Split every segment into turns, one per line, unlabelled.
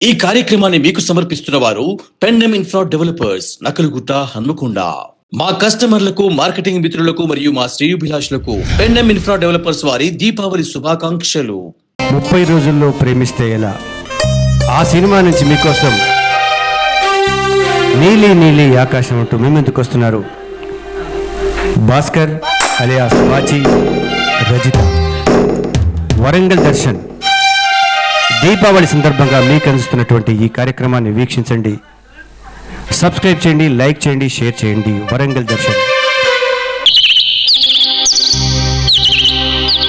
ఈ కార్యక్రమాన్ని మీకు సమర్పిస్తున్న వారు పెన్నెమ్ ఇన్ఫ్రా డెవలపర్స్, నకలుగుట్ట, హన్మకొండ. మా కస్టమర్లకు, మార్కెటింగ్ మిత్రులకు మరియు మా శ్రేయోభిలాషులకు పెన్నెమ్ ఇన్ఫ్రా డెవలపర్స్ వారి దీపావళి శుభాకాంక్షలు.
30 రోజుల్లో ప్రేమిస్తే ఎలా, ఆ సినిమా నుంచి మీకోసం నీలి నీలి ఆకాశం అంటూ మేమెందుకు వస్తున్నారు భాస్కర్ అలియాస్ వాచి, రజిత. వరంగల్ దర్శన్ దీపావళి సందర్భంగా మీకు అందిస్తున్నటువంటి ఈ కార్యక్రమాన్ని వీక్షించండి, సబ్స్క్రైబ్ చేయండి, లైక్ చేయండి, షేర్ చేయండి. వరంగల్ దర్శన్.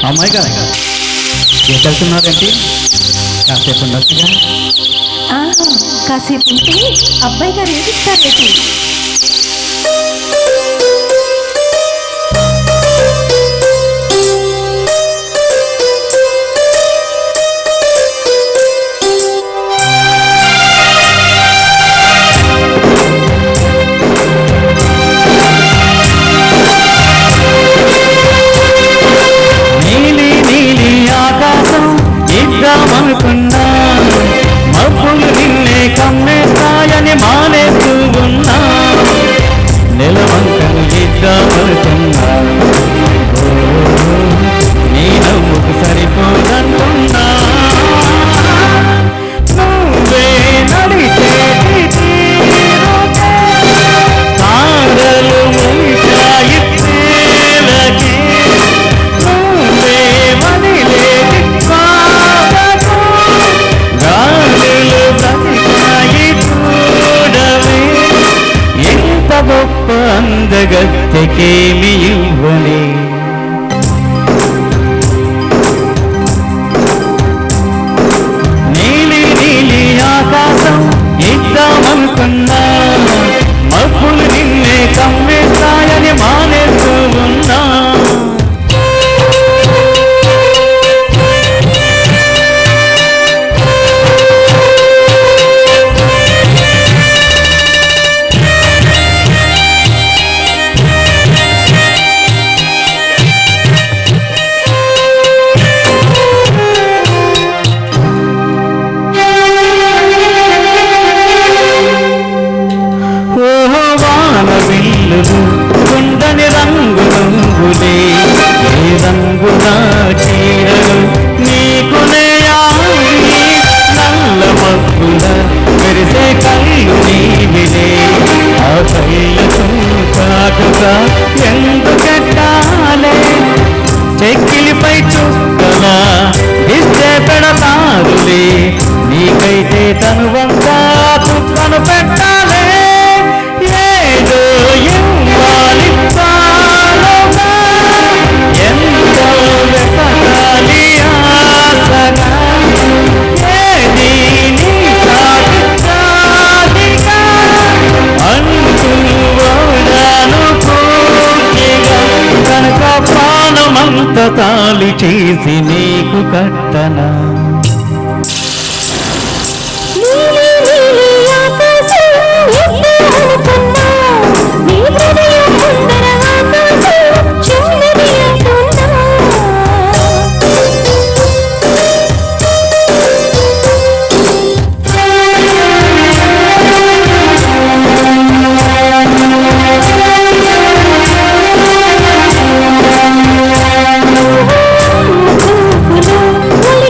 అమ్మాయి గారు ఎటు వెళ్తున్నారంటే కాసేపు ఉండొచ్చుగా.
కాసేపు ఉంటే అబ్బాయి గారు ఏదిస్తారేంటి?
అనుకున్నా మబ్బులు నిన్నే కమ్మేస్తాయని మానేస్తూ ఉన్నా, నెలవంకను ఇద్దామనుకున్నా, నీ నవ్వుకు సరిపోదనుకున్నా. నువ్వే నడిచేటి తారలు మునిచాయి ప్రేలకి, నువ్వే వదిలేటి గొప్ప అందగత్తెకేమి ఇవ్వలే. నీలి నీలి ఆకాశం ఇద్దామనుకున్నా, మబ్బులు నిన్నే కమ్మేస్తాయని మానేస్తూ ఉన్నా. కుండని రంగు రంగులే, ఏ రంగుల చీరలు నీకునే ఆవి, నల్ల మబ్బుల మెరిసే కళ్ళు నీవిలే. ఆ కళ్ళతో కాటుగా ఎందుకెట్టాలే, చెక్కిలిపై చుక్కలా ఇస్తే పెడతారులే, నీకైతే తనువంతా చుక్కను పెట్టాలే. ఏదో ఇవ్వాలి చాలుగా, ఎంతో వెతకాలి ఆశగా, ఏది నీ సాధిగా అంటూ ఓడాను పూర్తిగా, కనుక ప్రాణమంత తాళి చేసి నీకు కట్టనా.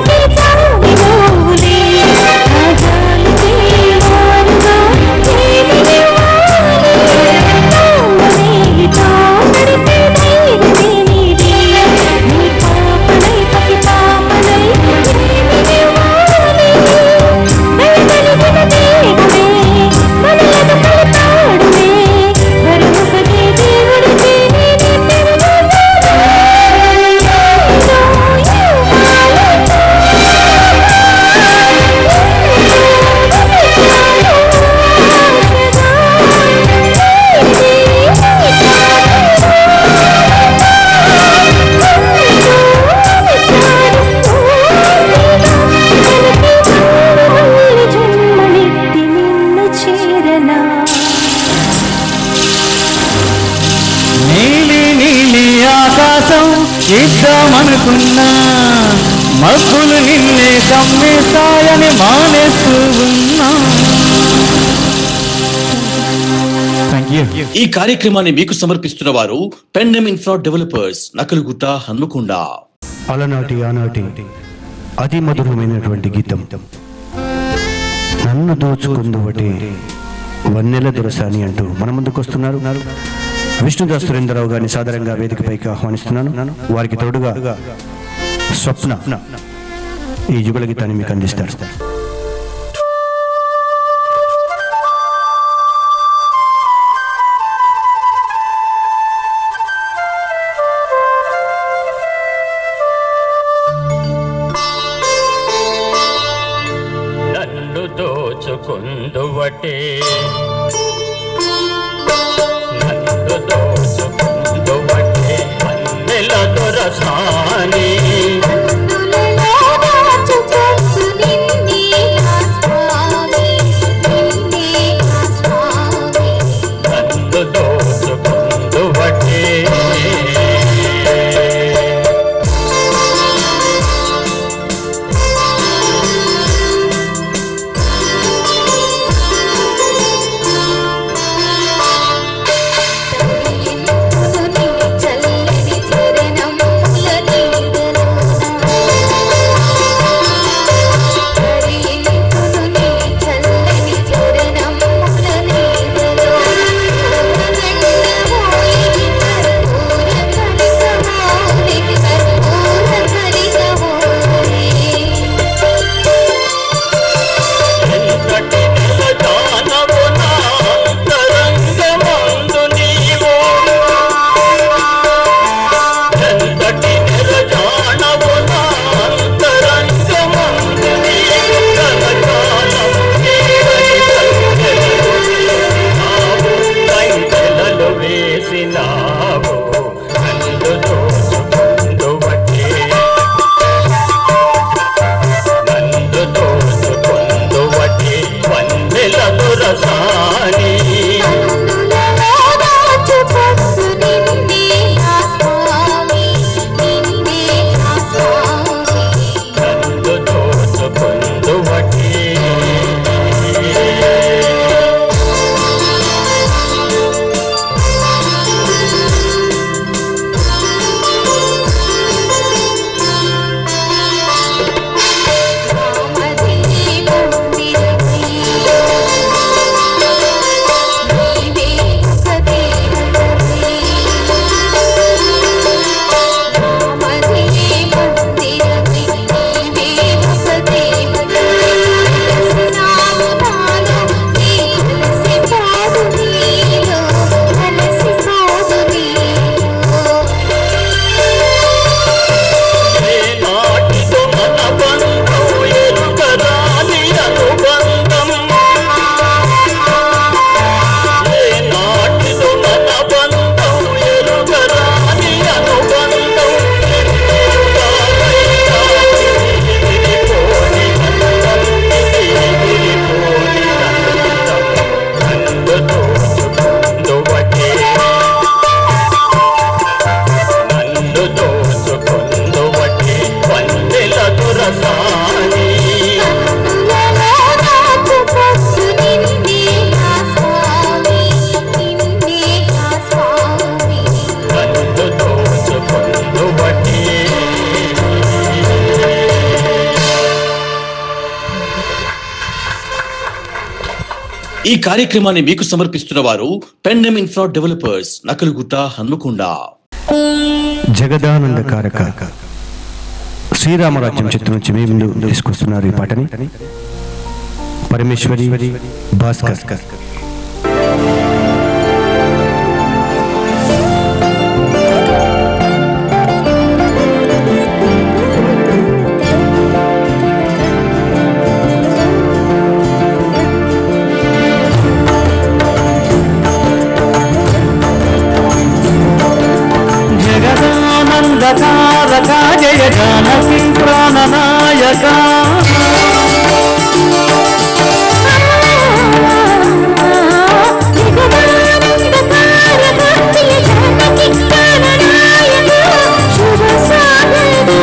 Take
అనుకున్నా మబ్బులు నిన్నే కమ్మేస్తాయని మానేస్తూ ఉన్నా. Thank you.
ఈ కార్యక్రమాన్ని మీకు సమర్పిస్తున్న వారు పెన్ఎం ఇన్ఫ్రా డెవలపర్స్, నకలుగుట్ట, హన్మకొండ.
అలనాటి ఆనాటి అతి మధురమైనటువంటి గీతం నన్ను దోచుకుందువటే వన్నెల దొరసాని అంటూ మన ముందుకు వస్తున్నారు విష్ణుదాస్ సురేంద్రరావు గారిని సాదరంగా వేదికపైకి ఆహ్వానిస్తున్నాను. వారికి తోడుగా స్వప్న ఈ యుగల గీతాన్ని మీకు అందిస్తారు.
నన్ను దోచుకుందువటే నన్ను దోచుకుందువటే వన్నెల దొరసాని నన్ను దోచుకుందువటే
ఈ కార్యక్రమాన్ని మీకు సమర్పిస్తున్న వారు పెన్ఎం ఇన్ఫ్రా డెవలపర్స్, నకలుగుట్ట, హన్మకొండ.
జగదానంద కారక శ్రీరామరాజ్యం చిత్రం నుంచి మీ ముందు తీసుకొస్తున్నారు ఈ పాటని పరమేశ్వరి భాస్కర్.
జగదానందకారక జయ జానకి ప్రాణనాయక
శుభ సాగర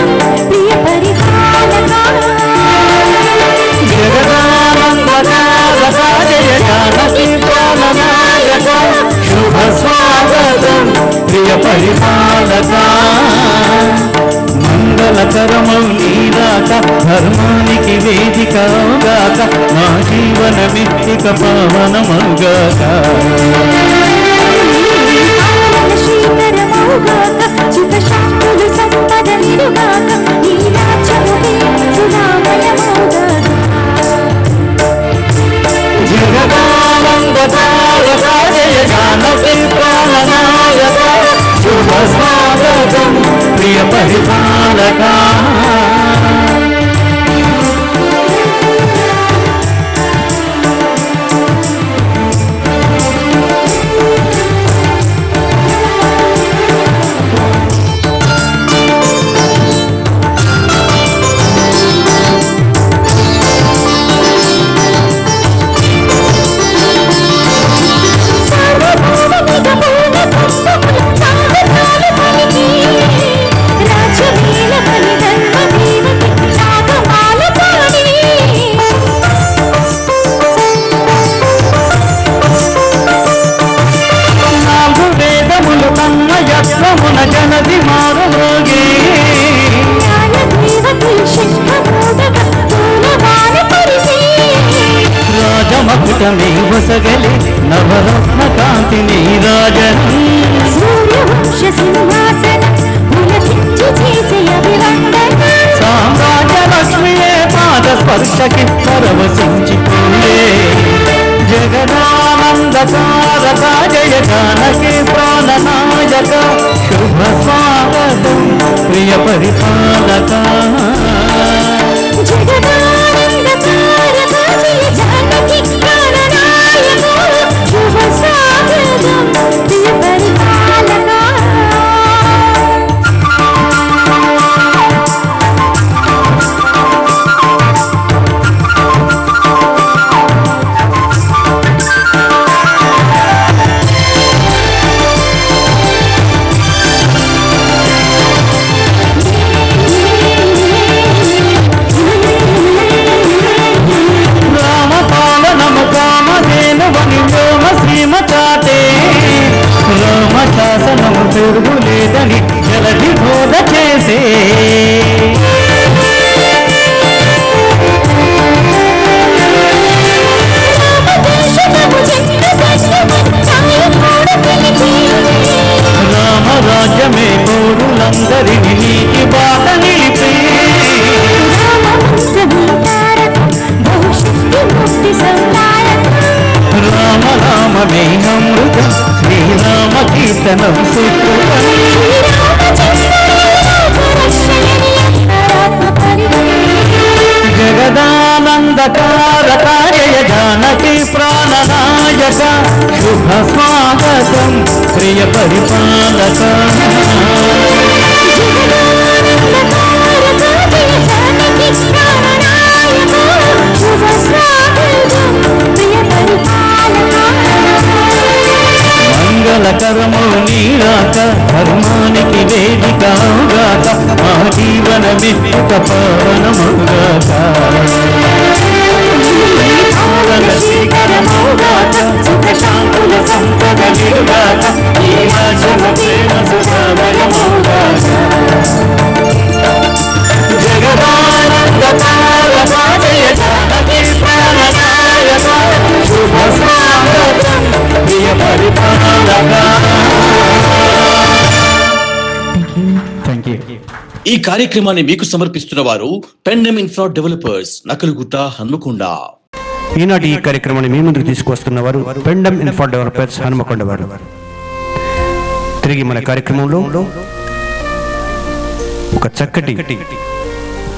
మంగళకరమౌ నీరాక ధర్మానికి వేదికగాక మా జీవనమిత్తిక పావనమౌగాక
శ్రీకరమౌగాక సుఖ శాంతులు సంపద నిరుగాక నీ రాజ్యముదే సునామయమౌగాక
జగదానందదాయక జయ జానకి ప్రాణనాయక శుభ స్వాగతం ప్రియ పరిపాలక జనది మారుమోగే రాజమకుటమే వసగలి నవరత్న కాంతి నీరాజన
సూర్యవంశ సింహాసన పులకించి చేసే అభివందన
సామ్రాజ్య లక్ష్మియే పాద స్పర్శకి పరవశించిపోయే జగదానందకారక జయ జానకి ప్రాణనాయక శుభ స్వాగతం ప్రియ పరిపాలక
జగదానందకారక జయ జానకి ప్రాణనాయక శుభ స్వాగతం ప్రియ పరిపాలక
రామశాసనము పెరుగులేదని జలధి బోధ చేసే రామరాజ్యమే పౌరులందరినీ నీటి బాట నిలిపే రామ రామమే అమృతం శ్రీరామ కీర్తనం సుకృతం జగదానందకారక జయ జానకి ప్రాణనాయక శుభ స్వాగతం ప్రియ పరిపాలక మంగళకరము నీరాక ధర్మానికి వేదికగాక మా జీవనమిత్తిక పావనమౌగాక శ్రీకరమౌగాక సుఖ శాంతుల సంపద నిరుగాక ఈ రాజ్యమ ప్రేమ సుఖమయమౌగాక జగదానందకారక జయ జానకి ప్రాణనాయక శుభ స్వాగతం ప్రియ పరిపాలక థ్యాంక్ యూ.
ఈ కార్యక్రమాన్ని మీకు సమర్పిస్తున్న వారు పెండెమ్ ఇన్ఫ్రా డెవలపర్స్ నకలుగుట్ట హన్మకొండ.
ఈనాటి ఈ కార్యక్రమాన్ని మీ ముందుకు తీసుకొస్తున్నవారు పెండమ్ ఇన్ఫ్రా డెవలపర్స్ హనుమకొండ వారు. తిరిగి మన కార్యక్రమంలో ఒక చక్కటి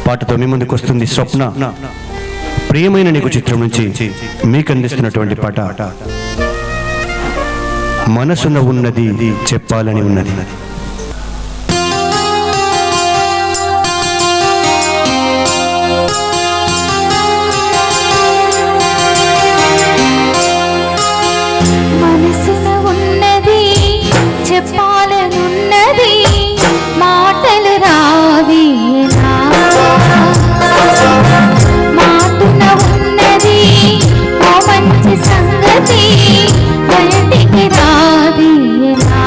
పాటతో మీ ముందుకు వస్తుంది స్వప్న. ప్రియమైన నీకు చిత్రం నుంచి మీకు అందిస్తున్నటువంటి పాట మనసున ఉన్నది చెప్పాలని ఉన్నది.
మనసున ఉన్నది చెప్పాలనున్నది మాటలు రావేనా మాటున ఉన్నది ఓ మంచి సంగతి బయటికి రాదేనా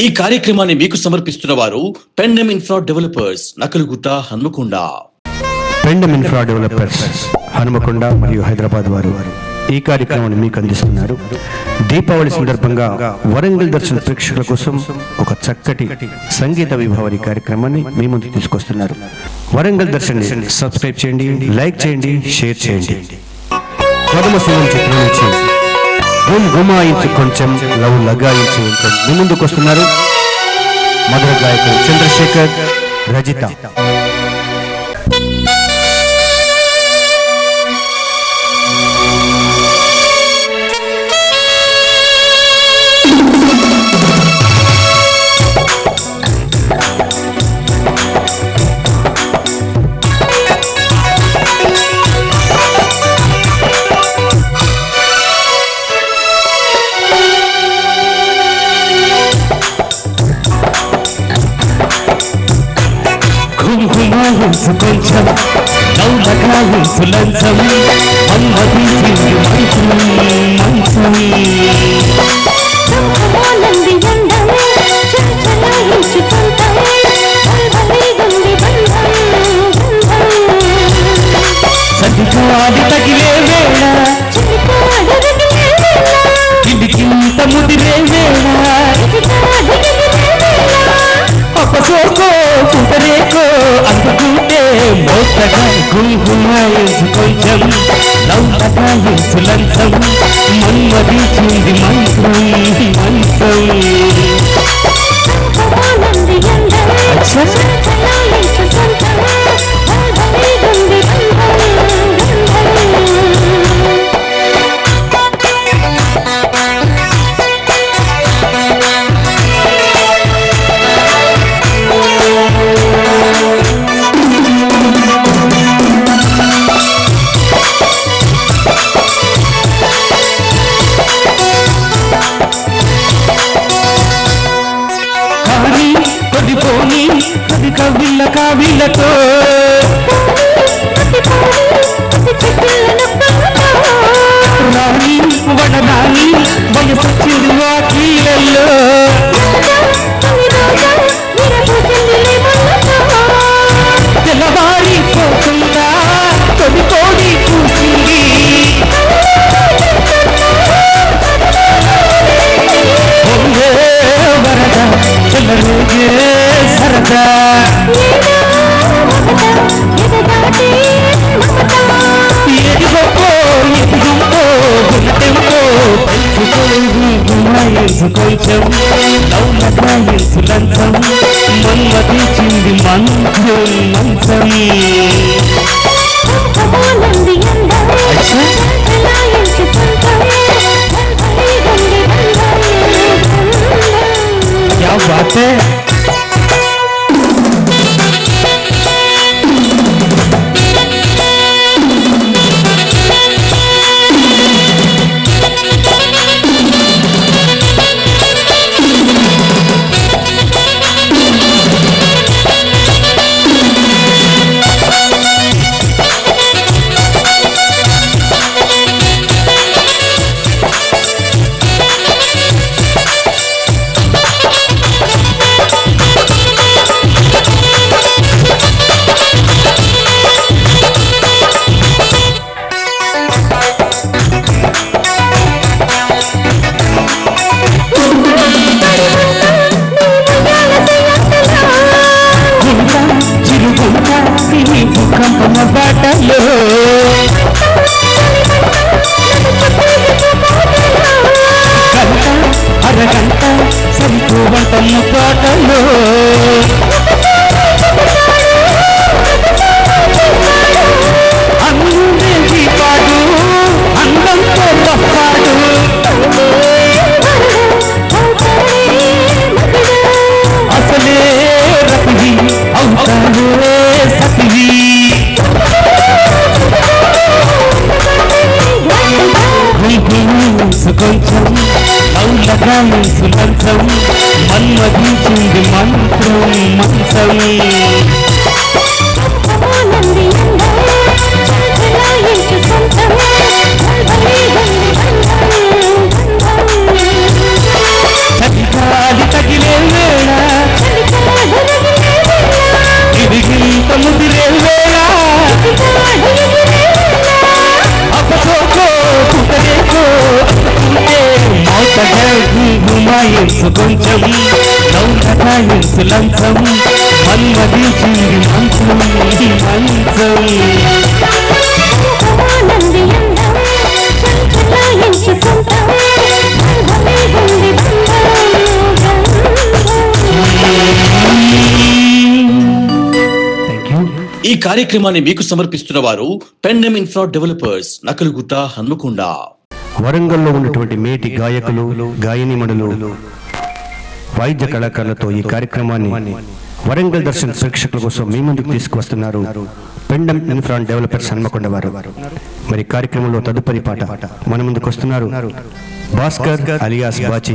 ఈ కార్యక్రమాన్ని మీకు సమర్పిస్తున్న వారు Pendem infra developers Nakkalagutta Hanmakonda.
Pendem infra developers Hanumakonda మరియు హైదరాబాద్ వారు ఈ కార్యక్రమాన్ని మీకు అందిస్తున్నారు. దీపావళి సందర్భంగా వరంగల్ దర్శన్ ప్రేక్షకుల కోసం ఒక చక్కటి సంగీత విభావరి కార్యక్రమాన్ని మీ ముందుకు తీసుకొస్తున్నారు. వరంగల్ దర్శన్ సబ్స్క్రైబ్ చేయండి, లైక్ చేయండి, షేర్ చేయండి. ప్రథమ సింహం చిత్రం నుంచి గుమ్ గుమాయించు కొంచెం లవ్ లగాయించు మీ ముందుకు వస్తున్నారు మధుర గాయకులు చంద్రశేఖర్, రజిత.
గుంగుమాయించు కొంచెం లౌలగాయించు లంచం మన్మథించింది మంచం
నంది బంధం చంచలాయించు సంతం బల్బలిగుంది బంధం
సదిగాలి తగిలే వేళ
చిలికాడు రగిలే వేళ
కిలికింత ముదిరే వేళ
చిలికాడు రగిలే వేళ
అపసోకో కుటరేకో అందుకుంటే మోసగా గుంగుమాయించు కొంచెం లౌలగాయించు లంచం మన్మథించింది మంచం
నంది బంధం చంచలాయించు సంతం బల్బలిగుంది
కానీ కొద్దిపోని కవి కవిళ్ళ కావిళ్ళతో రాణి వడరాణి వయసు చిరువాకీలలో తెల్లవారి పోకుండా తొలి కోడి కూసింది పొంగే వరద చెల్లరోగే సరదా ఎదిగొప్పో ఎదిగొప్పో గుంటెంపో తెలుసుకో కొంచెం లౌలగాయించు లంచం మన్మథించింది మంచం क्या बात है భూకంపన బాటలో గంట అరగంట సరిపోవంటన్న పాటలో అందరి పాడు అందంతో తప్పాడు అసలే రపివి అవుతాడే సతివి కొంచెం లౌలగాయించు లంచం మన్మథించింది మంచం చలిగాలి తగిలే సతాయించు కొంచెం లవ్ సతాయించు లంచం మన్మదించింది మంచం మంచం
ఆనంది అందం చంచలాయించి సొంతం బంధమే గుండి
ఈ కార్యక్రమాన్ని మీకు సమర్పిస్తున్న వారు పెన్ఎం ఇన్ఫ్రా డెవలపర్స్ నకలుగుట్ట హన్మకొండ.
వరంగల్లో ఉన్నటువంటి మేటి గాయకులు గాయనిమణులు వాయిద్య కళాకారులతో ఈ కార్యక్రమాన్ని వరంగల్ దర్శన్ ప్రేక్షకుల కోసం మీ ముందుకు తీసుకువస్తున్నారు పెండెం ఇన్ఫ్రా డెవలపర్స్ హన్మకొండ వారు. మరి కార్యక్రమంలో తదుపరి పాట మన ముందుకు వస్తున్నారు భాస్కర్ అలియాస్ బాచి.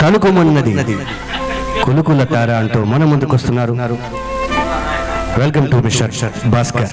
తలుకుమన్నది కులుకుల తార అంటూ మన ముందుకు వస్తున్నారు. Welcome to mister Bhaskar.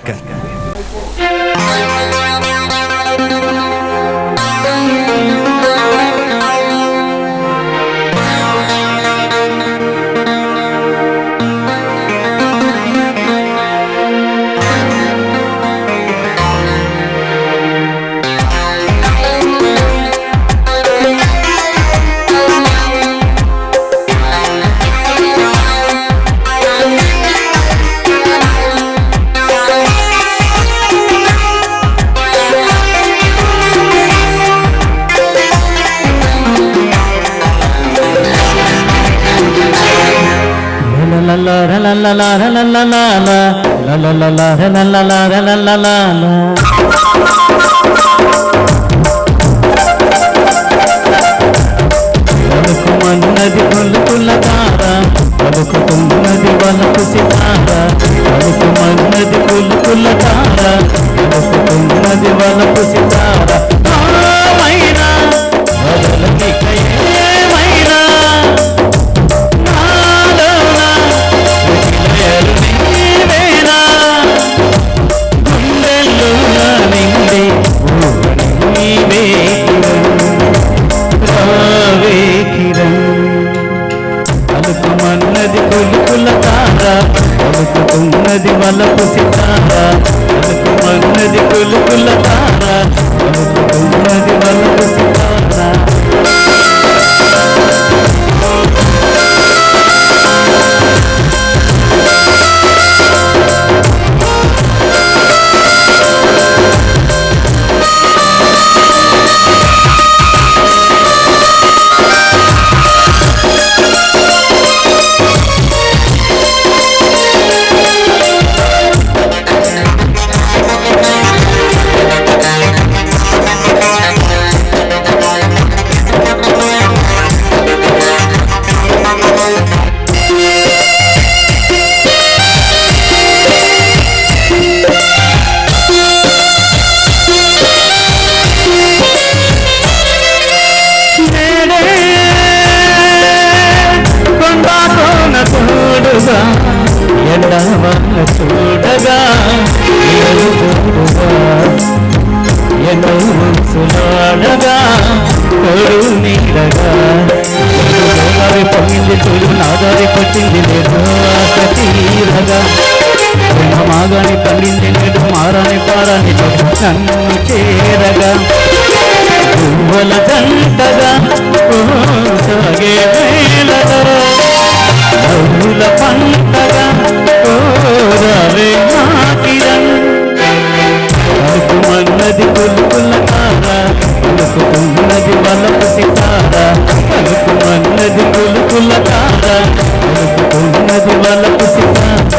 పలుకుమన్నది కొలుకుల తార పలుకుతున్నది వలపు సితార పలుకుమన్నది కొలుకుల తార పలుకుతున్నది వలపు సితార మైనా వదలకిక ఏమైనా పలుకుమన్నది కొలుకుల తార పలుకుతున్నది వలపు సితార పలుకుమన్నది కొలుకుల తార పలుకుతున్నది వలపు సితార. ఎండవల్ల చూడగా ఎన్నో మనసులాడగా కొడు నీడగా పొంగింది చూడు నాదారి పట్టింది లేదు ఆశ తీరగా మాగాని పండింది నేడు మారాని పారాని నన్ను చేరగా పువ్వుల జంటగా సాగే వేళగా నవ్వుల పంటగా కోరవే నాకిరం పలుకుమన్నది కొలుకుల తార పలుకుతున్నది వలపు సితార పలుకుమన్నది కొలుకుల తార పలుకుతున్నది వలపు సితార.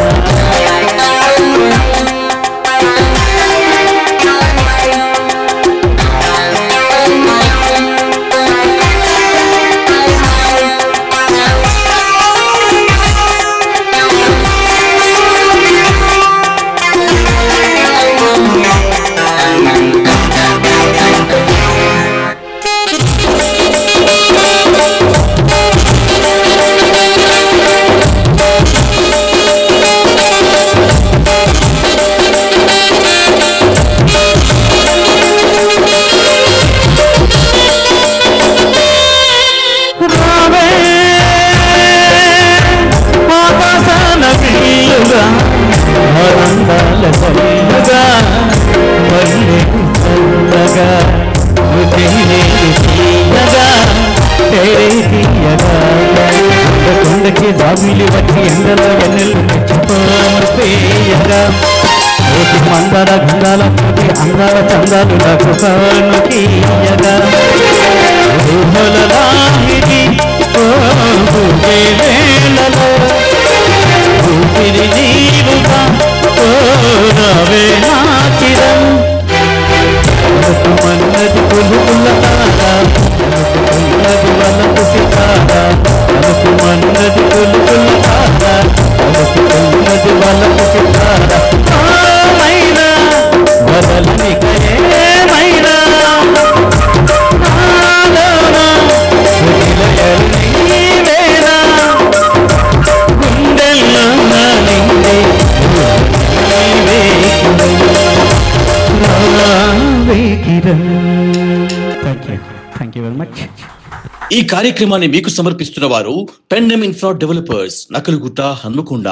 అందాలతోటి అందాల చందాలు నాకు కాను తీయగా ఊహల లాహిరి ఊగే వేళలో ఊపిరి నీవుగా రావే నా చిరం మన్నది పులుపుల తారా మన్నది వలకు సితారా తలుపు మన్నది పులుపుల తారా తలుపు మన్నది వలకు సితారా మైనా వదలని కయేమైనా నాలోనా సుదిలయలు నీవేనా గుండెల్లో నా నిండి నీవే థ్యాంక్ యూ వెరీ మచ్.
ఈ కార్యక్రమాన్ని మీకు సమర్పిస్తున్న వారు పెన్ఎం ఇన్ఫ్రా డెవలపర్స్ నకలుగుట్ట హన్మకొండ.